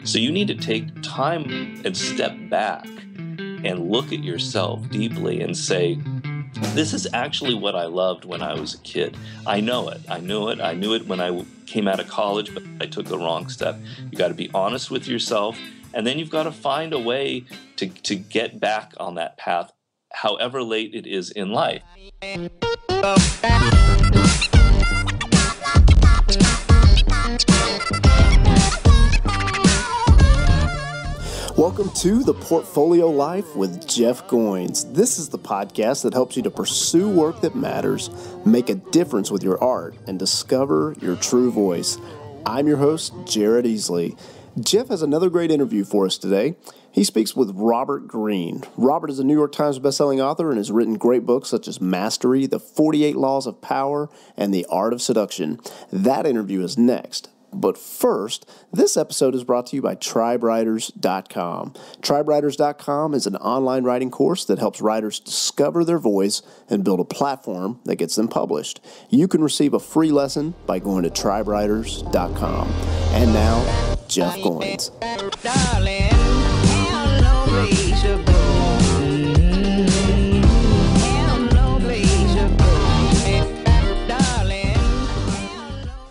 So you need to take time and step back and look at yourself deeply and say, this is actually what I loved when I was a kid. I know it. I knew it. I knew it when I came out of college, but I took the wrong step. You got to be honest with yourself, and then you've got to find a way to get back on that path, however late it is in life. Welcome to The Portfolio Life with Jeff Goines. This is the podcast that helps you to pursue work that matters, make a difference with your art, and discover your true voice. I'm your host, Jared Easley. Jeff has another great interview for us today. He speaks with Robert Greene. Robert is a New York Times bestselling author and has written great books such as Mastery, The 48 Laws of Power, and The Art of Seduction. That interview is next. But first, this episode is brought to you by TribeWriters.com. TribeWriters.com is an online writing course that helps writers discover their voice and build a platform that gets them published. You can receive a free lesson by going to TribeWriters.com. And now, Jeff Goines.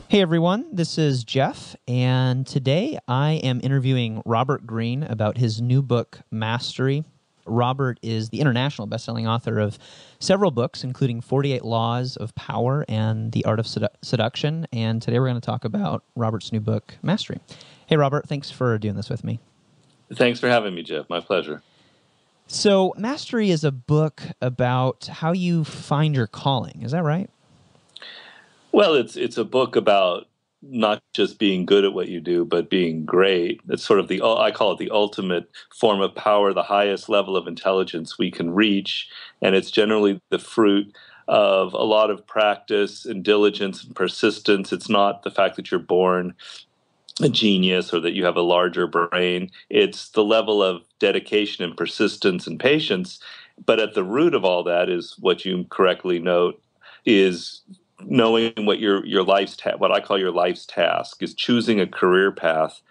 Hey everyone, this is Jeff, and today I am interviewing Robert Greene about his new book, Mastery. Robert is the international best-selling author of several books, including 48 Laws of Power and The Art of Seduction, and today we're going to talk about Robert's new book, Mastery. Hey Robert, thanks for doing this with me. Thanks for having me, Jeff. My pleasure. So, Mastery is a book about how you find your calling, is that right? Well, it's a book about not just being good at what you do, but being great. It's sort of I call it the ultimate form of power, the highest level of intelligence we can reach. And it's generally the fruit of a lot of practice and diligence and persistence. It's not the fact that you're born a genius or that you have a larger brain. It's the level of dedication and persistence and patience. But at the root of all that is what you correctly note is knowing what your life's what I call your life's task is choosing a career path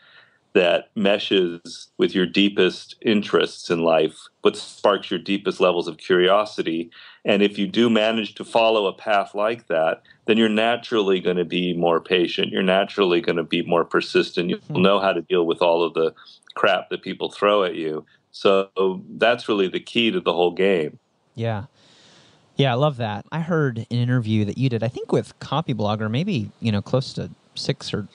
that meshes with your deepest interests in life, what sparks your deepest levels of curiosity. And if you do manage to follow a path like that, then you're naturally going to be more patient. You're naturally going to be more persistent. You'll know how to deal with all of the crap that people throw at you. So that's really the key to the whole game. Yeah. Yeah, I love that. I heard an interview that you did, I think with Copyblogger, maybe, close to 6 or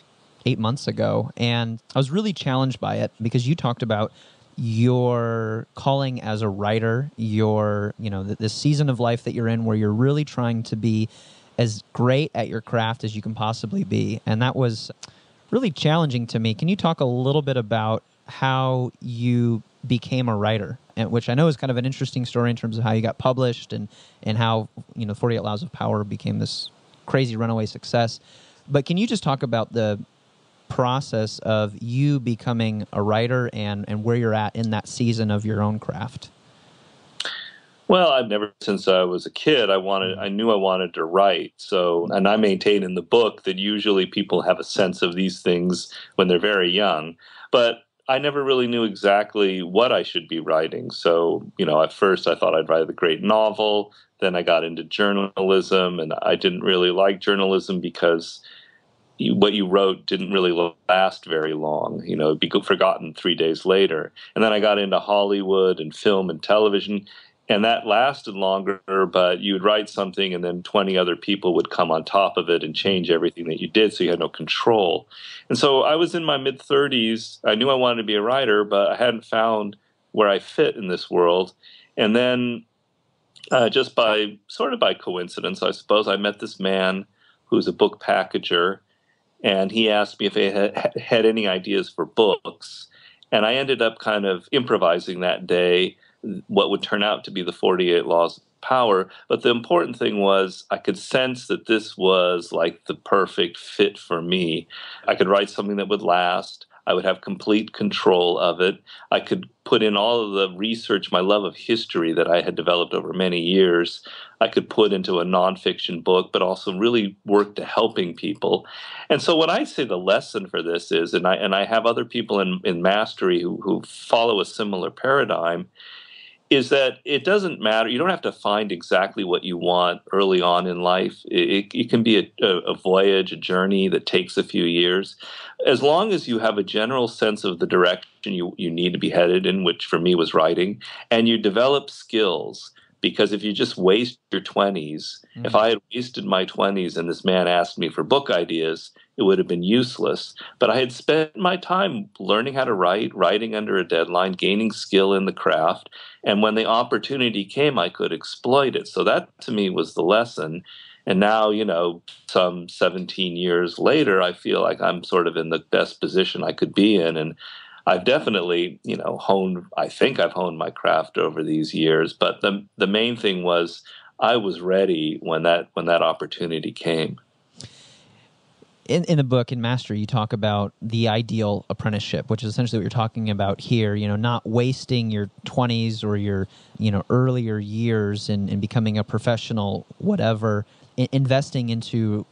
8 months ago. And I was really challenged by it because you talked about your calling as a writer, the season of life that you're in where you're really trying to be as great at your craft as you can possibly be. And that was really challenging to me. Can you talk a little bit about how you became a writer, which I know is kind of an interesting story in terms of how you got published and how 48 Laws of Power became this crazy runaway success. But can you just talk about the process of you becoming a writer and where you're at in that season of your own craft? Well, I've never, since I was a kid, I knew I wanted to write. So, and I maintain in the book that usually people have a sense of these things when they're very young, but I never really knew exactly what I should be writing. So, at first I thought I'd write a great novel. Then I got into journalism, and I didn't really like journalism because what you wrote didn't really last very long. It'd be forgotten 3 days later. And then I got into Hollywood and film and television, and that lasted longer, but you'd write something and then 20 other people would come on top of it and change everything that you did, so you had no control. And so I was in my mid-30s. I knew I wanted to be a writer, but I hadn't found where I fit in this world. And then just by coincidence, I suppose, I met this man who's a book packager, and he asked me if I had any ideas for books. And I ended up kind of improvising that day what would turn out to be the 48 Laws of Power. But the important thing was I could sense that this was like the perfect fit for me. I could write something that would last. I would have complete control of it. I could put in all of the research, my love of history that I had developed over many years. I could put into a nonfiction book, but also really work to helping people. And so what I say the lesson for this is, and I have other people in mastery who follow a similar paradigm, is that it doesn't matter. You don't have to find exactly what you want early on in life. It can be a voyage, a journey that takes a few years. As long as you have a general sense of the direction you need to be headed in, which for me was writing, and you develop skills. Because if you just waste your 20s, if I had wasted my 20s and this man asked me for book ideas, it would have been useless. But I had spent my time learning how to write, writing under a deadline, gaining skill in the craft. And when the opportunity came, I could exploit it. So that to me was the lesson. And now, some 17 years later, I feel like I'm sort of in the best position I could be in. And I've definitely, I think I've honed my craft over these years. But the main thing was I was ready when that opportunity came. In the book, in Mastery, you talk about the ideal apprenticeship, which is essentially what you're talking about here, not wasting your 20s or your, earlier years in becoming a professional, whatever, investing into,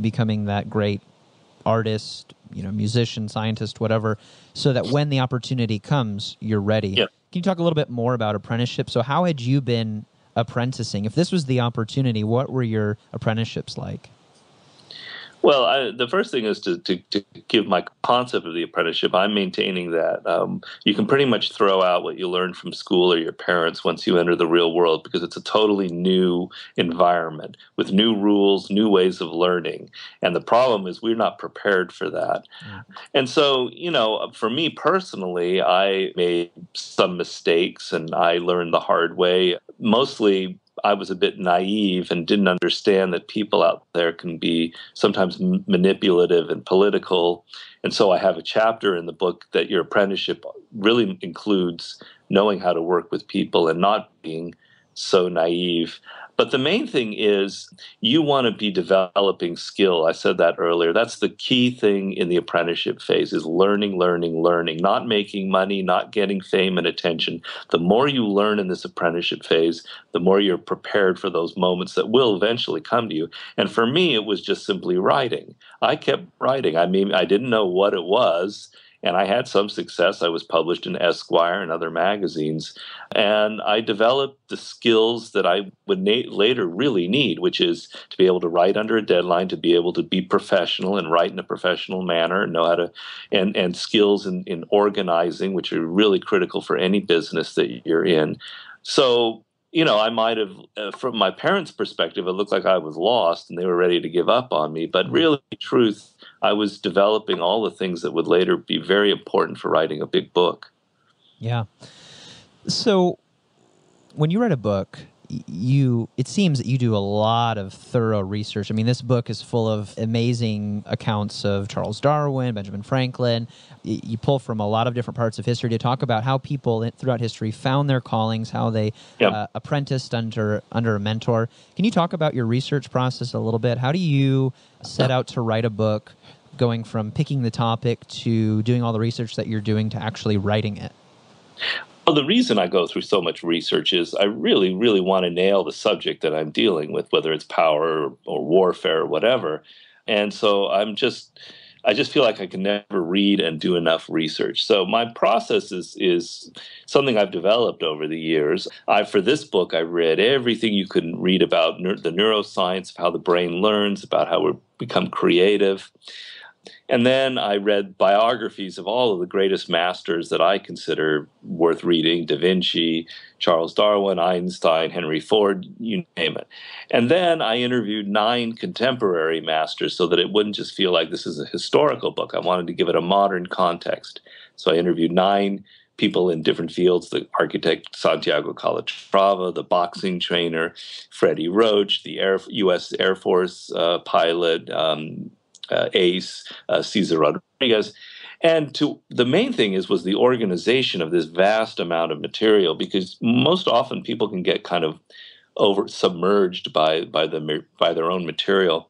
becoming that great artist, musician, scientist, whatever, so that when the opportunity comes, you're ready. Yeah. Can you talk a little bit more about apprenticeship? So how had you been apprenticing? If this was the opportunity, what were your apprenticeships like? Well, the first thing is to give my concept of the apprenticeship. I'm maintaining that you can pretty much throw out what you learned from school or your parents once you enter the real world, because it's a totally new environment with new rules, new ways of learning. And the problem is we're not prepared for that. And so, for me personally, I made some mistakes and I learned the hard way. Mostly I was a bit naive and didn't understand that people out there can be sometimes manipulative and political. And so I have a chapter in the book that your apprenticeship really includes knowing how to work with people and not being so naive. But the main thing is you want to be developing skill. I said that earlier. That's the key thing in the apprenticeship phase is learning, not making money, not getting fame and attention. The more you learn in this apprenticeship phase, the more you're prepared for those moments that will eventually come to you. And for me, it was just simply writing. I kept writing. I mean, I didn't know what it was. And I had some success. I was published in Esquire and other magazines. And I developed the skills that I would later really need, which is to be able to write under a deadline, to be able to be professional and write in a professional manner, know how to, and skills in organizing, which are really critical for any business that you're in. So, I might have, from my parents' perspective, it looked like I was lost and they were ready to give up on me. But really, in truth, I was developing all the things that would later be very important for writing a big book. Yeah. So when you write a book, it seems that you do a lot of thorough research. I mean, this book is full of amazing accounts of Charles Darwin, Benjamin Franklin. You pull from a lot of different parts of history to talk about how people throughout history found their callings, how they apprenticed under a mentor. Can you talk about your research process a little bit? How do you set out to write a book, going from picking the topic to doing all the research that you're doing to actually writing it? Well, the reason I go through so much research is I really, really want to nail the subject that I'm dealing with, whether it's power or warfare or whatever. And so I just feel like I can never read and do enough research. So my process is something I've developed over the years. For this book, I read everything you could read about the neuroscience of how the brain learns, about how we become creative. And then I read biographies of all of the greatest masters that I consider worth reading: Da Vinci, Charles Darwin, Einstein, Henry Ford, you name it. And then I interviewed 9 contemporary masters so that it wouldn't just feel like this is a historical book. I wanted to give it a modern context. So I interviewed 9 people in different fields: the architect Santiago Calatrava, the boxing trainer Freddie Roach, the U.S. Air Force pilot ace, Cesar Rodriguez. And the main thing was the organization of this vast amount of material, because most often people can get kind of submerged by their own material.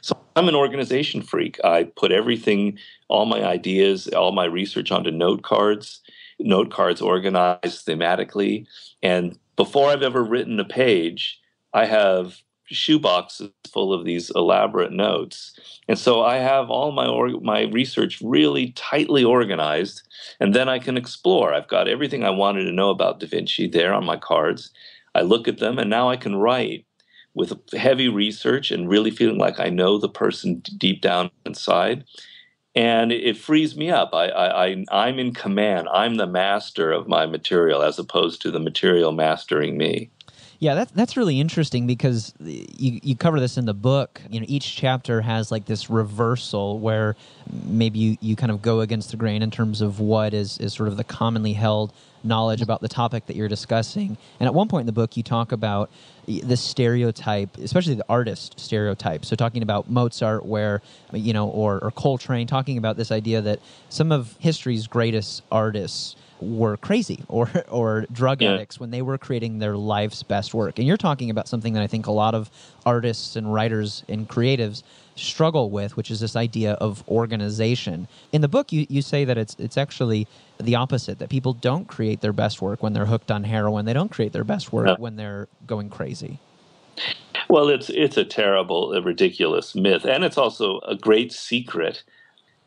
So I'm an organization freak. I put everything, all my ideas, all my research onto note cards organized thematically. And before I've ever written a page, I have shoeboxes full of these elaborate notes. And so I have all my research really tightly organized, and then I can explore. I've got everything I wanted to know about Da Vinci there on my cards. I look at them, and now I can write with heavy research and really feeling like I know the person deep down inside. And it frees me up. I'm in command. I'm the master of my material as opposed to the material mastering me. Yeah, that's really interesting because you cover this in the book. You know, each chapter has like this reversal where maybe you kind of go against the grain in terms of what is sort of the commonly held knowledge about the topic that you're discussing. And at one point in the book, you talk about the stereotype, especially the artist stereotype. So talking about Mozart, where, you know, or Coltrane, talking about this idea that some of history's greatest artists were crazy or drug addicts when they were creating their life's best work. And you're talking about something that I think a lot of artists and writers and creatives struggle with, which is this idea of organization. In the book, you say that it's actually the opposite, that people don't create their best work when they're hooked on heroin. They don't create their best work when they're going crazy. Well, it's a terrible, ridiculous myth, and it's also a great secret.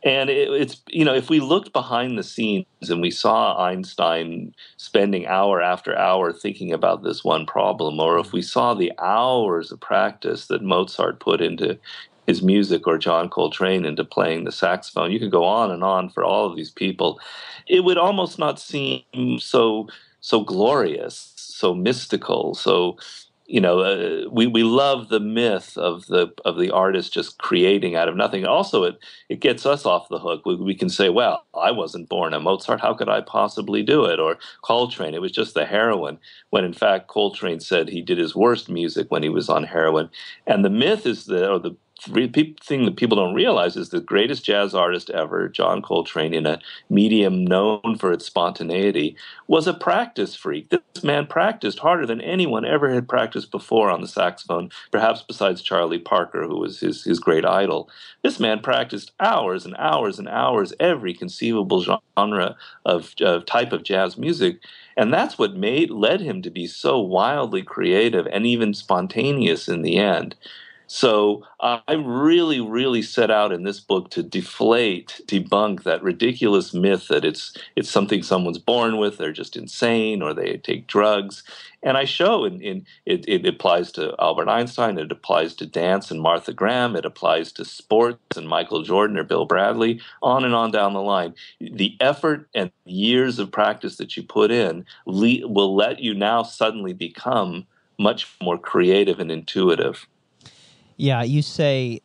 And it's, you know, if we looked behind the scenes and we saw Einstein spending hour after hour thinking about this one problem, or if we saw the hours of practice that Mozart put into his music or John Coltrane into playing the saxophone, you could go on and on for all of these people. It would almost not seem so glorious, so mystical, so. You know, we love the myth of the artist just creating out of nothing. Also, it gets us off the hook. We can say, well, I wasn't born a Mozart. How could I possibly do it? Or Coltrane, it was just the heroin. When in fact, Coltrane said he did his worst music when he was on heroin. And the myth is the thing that people don't realize is the greatest jazz artist ever, John Coltrane, in a medium known for its spontaneity, was a practice freak. This man practiced harder than anyone ever had practiced before on the saxophone, perhaps besides Charlie Parker, who was his great idol. This man practiced hours and hours and hours, every conceivable genre of type of jazz music. And that's what led him to be so wildly creative and even spontaneous in the end. So I really, really set out in this book to debunk that ridiculous myth that it's something someone's born with, they're just insane, or they take drugs. And I show it applies to Albert Einstein, it applies to dance and Martha Graham, it applies to sports and Michael Jordan or Bill Bradley, on and on down the line. The effort and years of practice that you put in will let you now suddenly become much more creative and intuitive. Yeah, you say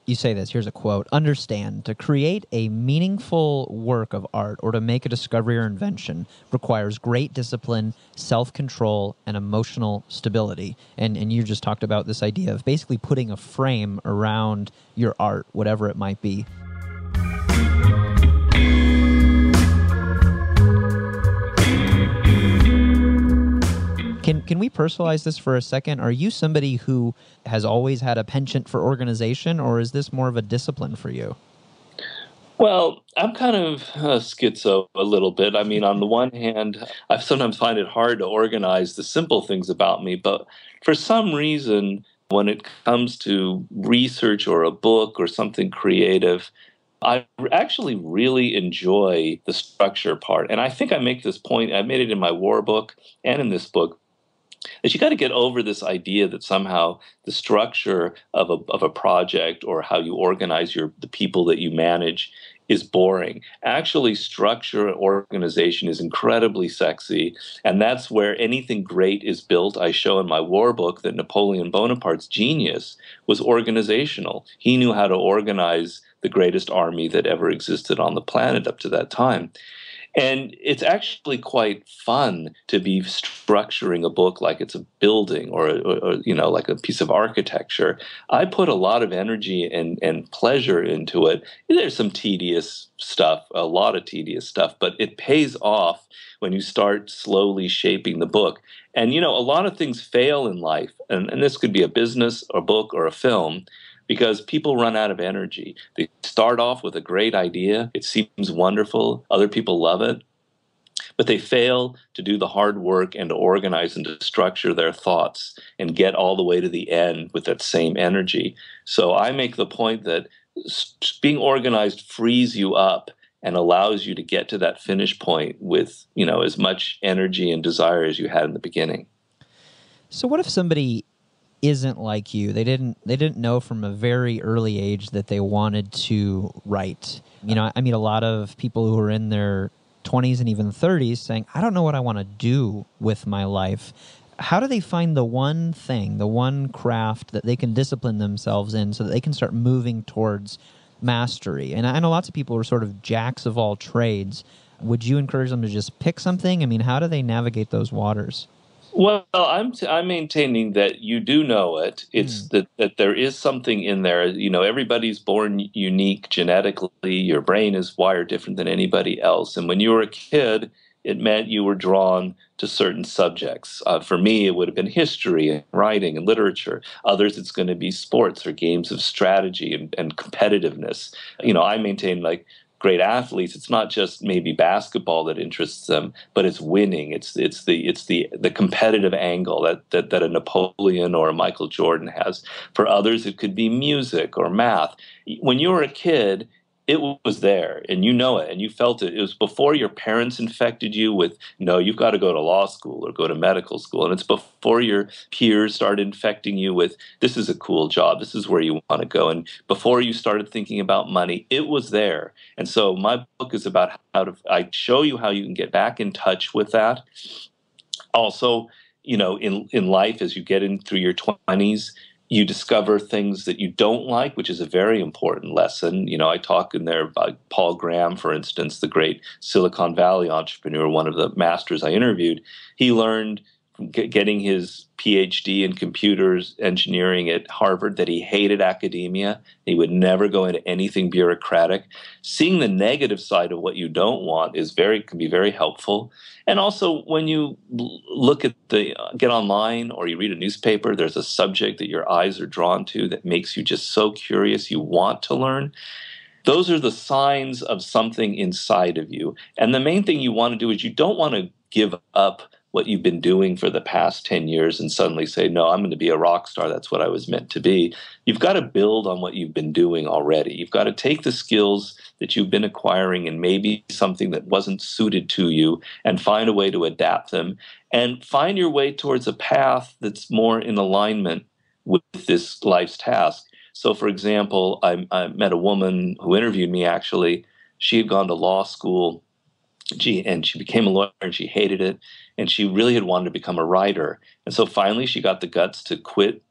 this, here's a quote: "Understand, to create a meaningful work of art or to make a discovery or invention requires great discipline, self-control, and emotional stability." And you just talked about this idea of basically putting a frame around your art, whatever it might be. Can we personalize this for a second? Are you somebody who has always had a penchant for organization, or is this more of a discipline for you? Well, I'm kind of schizo a little bit. I mean, on the one hand, I sometimes find it hard to organize the simple things about me, but for some reason, when it comes to research or a book or something creative, I actually really enjoy the structure part. And I think I make this point, I made it in my war book and in this book, that you got to get over this idea that somehow the structure of a project or how you organize the people that you manage is boring. Actually, structure and organization is incredibly sexy, and that's where anything great is built. I show in my war book that Napoleon Bonaparte's genius was organizational. He knew how to organize the greatest army that ever existed on the planet up to that time. And it's actually quite fun to be structuring a book like it's a building or you know, like a piece of architecture. I put a lot of energy and pleasure into it. There's some tedious stuff, a lot of tedious stuff, but it pays off when you start slowly shaping the book. And, you know, a lot of things fail in life, and this could be a business, a book, or a film, because people run out of energy. They start off with a great idea. It seems wonderful. Other people love it. But they fail to do the hard work and to organize and to structure their thoughts and get all the way to the end with that same energy. So I make the point that being organized frees you up and allows you to get to that finish point with, as much energy and desire as you had in the beginning. So what if somebody isn't like you? They didn't know from a very early age that they wanted to write. I meet a lot of people who are in their 20s and even 30s saying, I don't know what I want to do with my life. How do they find the one thing, the one craft that they can discipline themselves in so that they can start moving towards mastery? And I know lots of people are sort of jacks of all trades. Would you encourage them to just pick something? I mean, how do they navigate those waters? Well, I'm maintaining that you do know it. It's that there is something in there. Everybody's born unique genetically. Your brain is wired different than anybody else. And when you were a kid, it meant you were drawn to certain subjects. For me, it would have been history and writing and literature. Others, it's going to be sports or games of strategy and competitiveness. I maintain great athletes, it's not just maybe basketball that interests them, but it's winning. It's the competitive angle that a Napoleon or a Michael Jordan has. For others, it could be music or math. When you were a kid, it was there, and you know it, and you felt it. It was before your parents infected you with, no, you've got to go to law school or go to medical school. And it's before your peers started infecting you with, this is a cool job, this is where you want to go. And before you started thinking about money, it was there. And so my book is about I show you how you can get back in touch with that. Also, in life, as you get in through your 20s, you discover things that you don't like, which is a very important lesson. I talk in there about Paul Graham, for instance, the great Silicon Valley entrepreneur, one of the masters I interviewed. He learned getting his PhD in computers engineering at Harvard that he hated academia. He would never go into anything bureaucratic. Seeing the negative side of what you don't want can be very helpful. And also, when you get online or you read a newspaper, there's a subject that your eyes are drawn to that makes you just so curious you want to learn. Those are the signs of something inside of you. And the main thing you want to do is you don't want to give up what you've been doing for the past 10 years and suddenly say, no, I'm going to be a rock star. That's what I was meant to be. You've got to build on what you've been doing already. You've got to take the skills that you've been acquiring and maybe something that wasn't suited to you and find a way to adapt them and find your way towards a path that's more in alignment with this life's task. So, for example, I met a woman who interviewed me, actually. She had gone to law school. And she became a lawyer and she hated it. And she really had wanted to become a writer. And so finally she got the guts to quit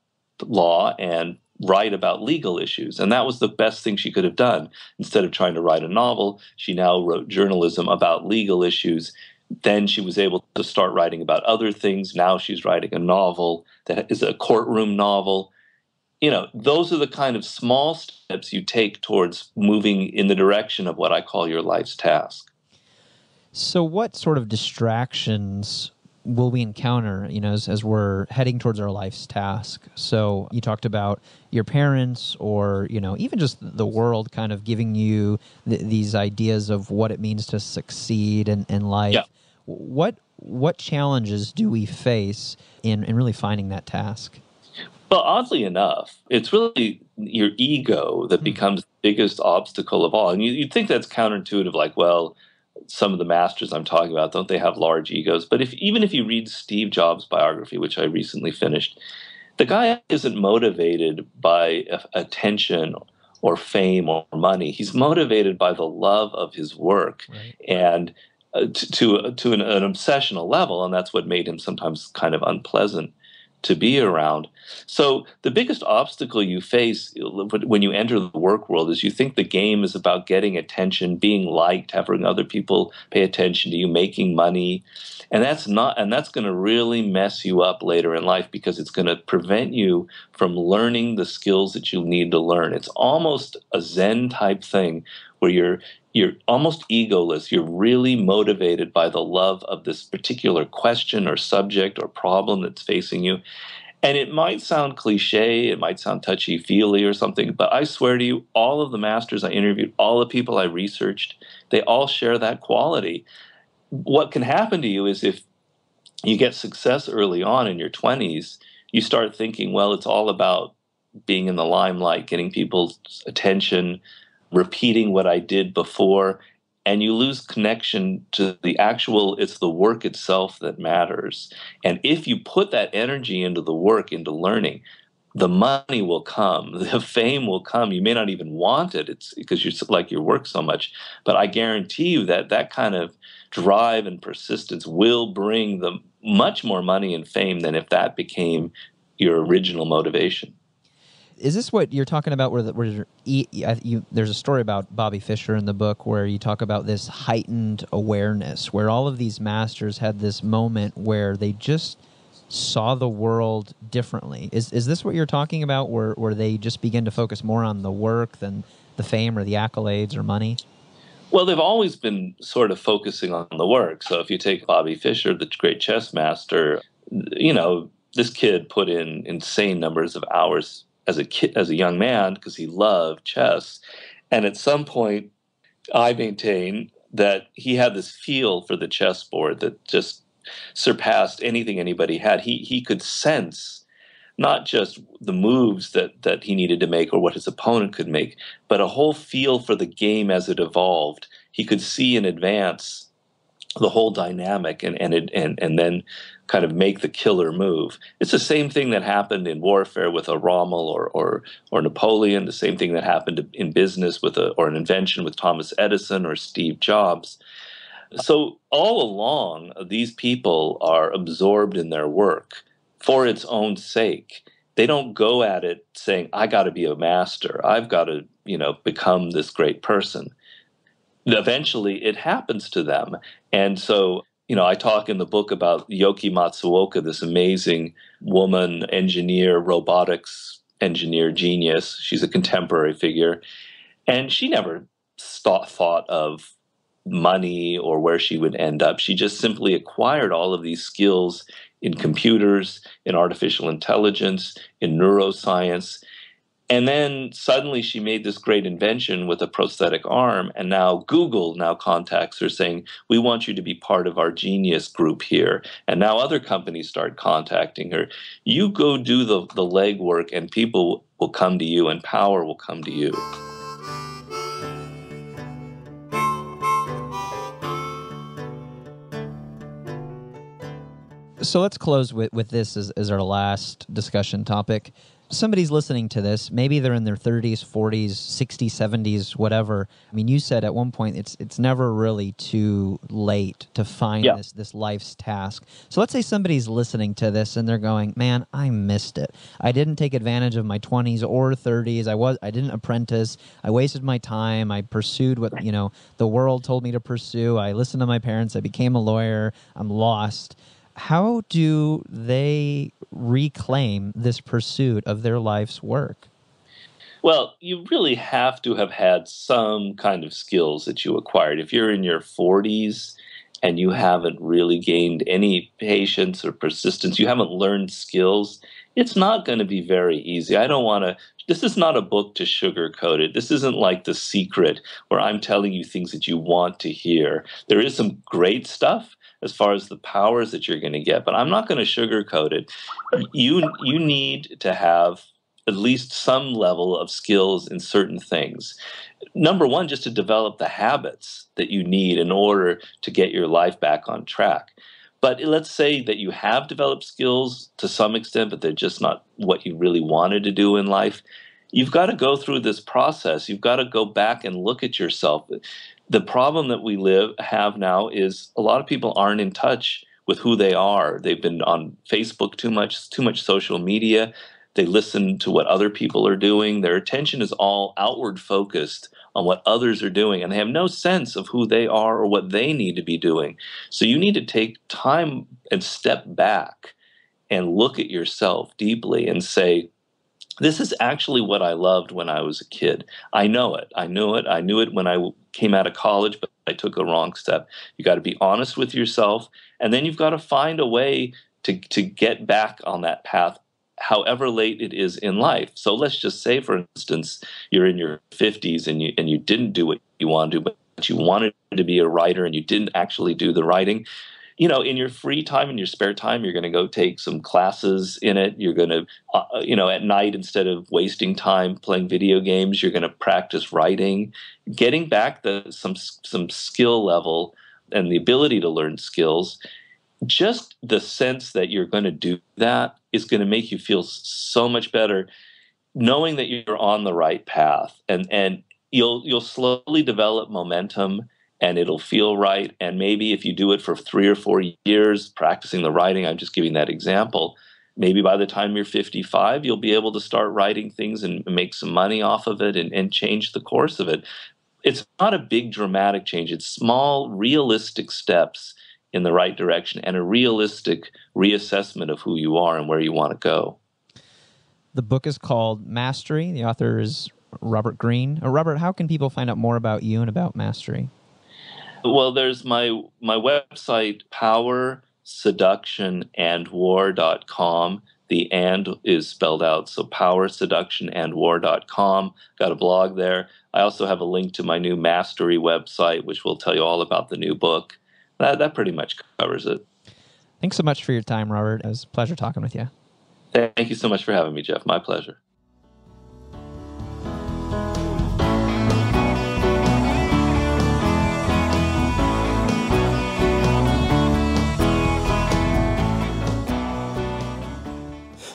law and write about legal issues. And that was the best thing she could have done. Instead of trying to write a novel, she now wrote journalism about legal issues. Then she was able to start writing about other things. Now she's writing a novel that is a courtroom novel. Those are the kind of small steps you take towards moving in the direction of what I call your life's task. So what sort of distractions will we encounter, as we're heading towards our life's task? So you talked about your parents or, even just the world kind of giving you these ideas of what it means to succeed in life. Yeah. What challenges do we face in really finding that task? Well, oddly enough, it's really your ego that becomes the biggest obstacle of all. And you'd think that's counterintuitive, like, well, some of the masters I'm talking about, don't they have large egos? But even if you read Steve Jobs' biography, which I recently finished, the guy isn't motivated by attention or fame or money. He's motivated by the love of his work, right. And to an obsessional level, and that's what made him sometimes kind of unpleasant to be around. So the biggest obstacle you face when you enter the work world is you think the game is about getting attention, being liked, having other people pay attention to you, making money. And that's going to really mess you up later in life because it's going to prevent you from learning the skills that you need to learn. It's almost a Zen type thing where you're almost egoless. You're really motivated by the love of this particular question or subject or problem that's facing you. And it might sound cliche, it might sound touchy-feely or something, but I swear to you, all of the masters I interviewed, all the people I researched, they all share that quality. What can happen to you is if you get success early on in your 20s, you start thinking, well, it's all about being in the limelight, getting people's attention, repeating what I did before, and you lose connection to it's the work itself that matters. And if you put that energy into the work, into learning, the money will come, the fame will come. You may not even want it. It's because you like your work so much. But I guarantee you that that kind of drive and persistence will bring the much more money and fame than if that became your original motivation. Is this what you're talking about there's a story about Bobby Fischer in the book where you talk about this heightened awareness, where all of these masters had this moment where they just saw the world differently. Is this what you're talking about, where they just begin to focus more on the work than the fame or the accolades or money? Well, they've always been sort of focusing on the work. So if you take Bobby Fischer, the great chess master, this kid put in insane numbers of hours as a young man because he loved chess. And at some point, I maintain that he had this feel for the chessboard that just surpassed anything anybody had. He could sense not just the moves that he needed to make or what his opponent could make, but a whole feel for the game as it evolved. He could see in advance the whole dynamic and then kind of make the killer move. It's the same thing that happened in warfare with a Rommel or Napoleon, the same thing that happened in business or an invention with Thomas Edison or Steve Jobs. So all along, these people are absorbed in their work for its own sake. They don't go at it saying, I got to be a master. I've got to, become this great person. Eventually, it happens to them. And so, I talk in the book about Yoki Matsuoka, this amazing woman, engineer, robotics engineer genius. She's a contemporary figure. And she never thought of money or where she would end up. She just simply acquired all of these skills in computers, in artificial intelligence, in neuroscience. And then suddenly she made this great invention with a prosthetic arm, and now Google contacts her saying, we want you to be part of our genius group here. And now other companies start contacting her. You go do the legwork and people will come to you and power will come to you. So let's close with this as our last discussion topic. Somebody's listening to this, maybe they're in their 30s, 40s, 60s, 70s, whatever. I mean, you said at one point it's never really too late to find this life's task. So let's say somebody's listening to this and they're going, man, I missed it. I didn't take advantage of my 20s or 30s. I didn't apprentice. I wasted my time. I pursued what, the world told me to pursue. I listened to my parents. I became a lawyer. I'm lost. How do they reclaim this pursuit of their life's work? Well, you really have to have had some kind of skills that you acquired. If you're in your 40s and you haven't really gained any patience or persistence, you haven't learned skills, it's not going to be very easy. This is not a book to sugarcoat it. This isn't like The Secret where I'm telling you things that you want to hear. There is some great stuff as far as the powers that you're going to get, but I'm not going to sugarcoat it. You need to have at least some level of skills in certain things. Number one, just to develop the habits that you need in order to get your life back on track. But let's say that you have developed skills to some extent, but they're just not what you really wanted to do in life. You've got to go through this process. You've got to go back and look at yourself. The problem that we have now is a lot of people aren't in touch with who they are. They've been on Facebook too much social media. They listen to what other people are doing. Their attention is all outward focused on what others are doing, and they have no sense of who they are or what they need to be doing. So you need to take time and step back and look at yourself deeply and say, this is actually what I loved when I was a kid. I know it. I knew it. I knew it when I came out of college, but I took a wrong step. You got to be honest with yourself, and then you've got to find a way to get back on that path however late it is in life. So let's just say, for instance, you're in your 50s and you didn't do what you want to do, but you wanted to be a writer and you didn't actually do the writing. In your free time, in your spare time, you're going to go take some classes in it. You're going to, at night, instead of wasting time playing video games, you're going to practice writing, getting back some skill level and the ability to learn skills. Just the sense that you're going to do that is going to make you feel so much better, knowing that you're on the right path, and you'll slowly develop momentum. And it'll feel right. And maybe if you do it for 3 or 4 years, practicing the writing, I'm just giving that example, maybe by the time you're 55, you'll be able to start writing things and make some money off of it and change the course of it. It's not a big dramatic change. It's small, realistic steps in the right direction and a realistic reassessment of who you are and where you want to go. The book is called Mastery. The author is Robert Greene. Robert, how can people find out more about you and about Mastery? Well, there's my website, powerseductionandwar.com. The "and" is spelled out, so powerseductionandwar.com. Got a blog there. I also have a link to my new Mastery website, which will tell you all about the new book. That pretty much covers it. Thanks so much for your time, Robert. It was a pleasure talking with you. Thank you so much for having me, Jeff. My pleasure.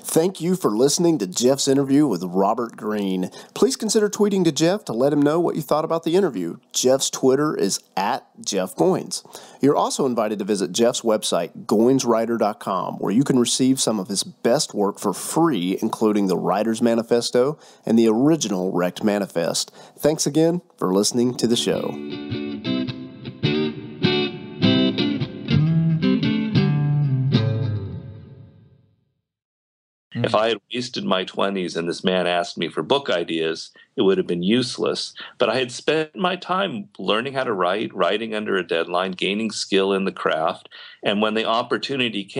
Thank you for listening to Jeff's interview with Robert Greene. Please consider tweeting to Jeff to let him know what you thought about the interview. Jeff's Twitter is @JeffGoins. You're also invited to visit Jeff's website, goinswriter.com, where you can receive some of his best work for free, including the Writer's Manifesto and the original Wrecked Manifest. Thanks again for listening to the show. If I had wasted my 20s and this man asked me for book ideas, it would have been useless. But I had spent my time learning how to write, writing under a deadline, gaining skill in the craft. And when the opportunity came,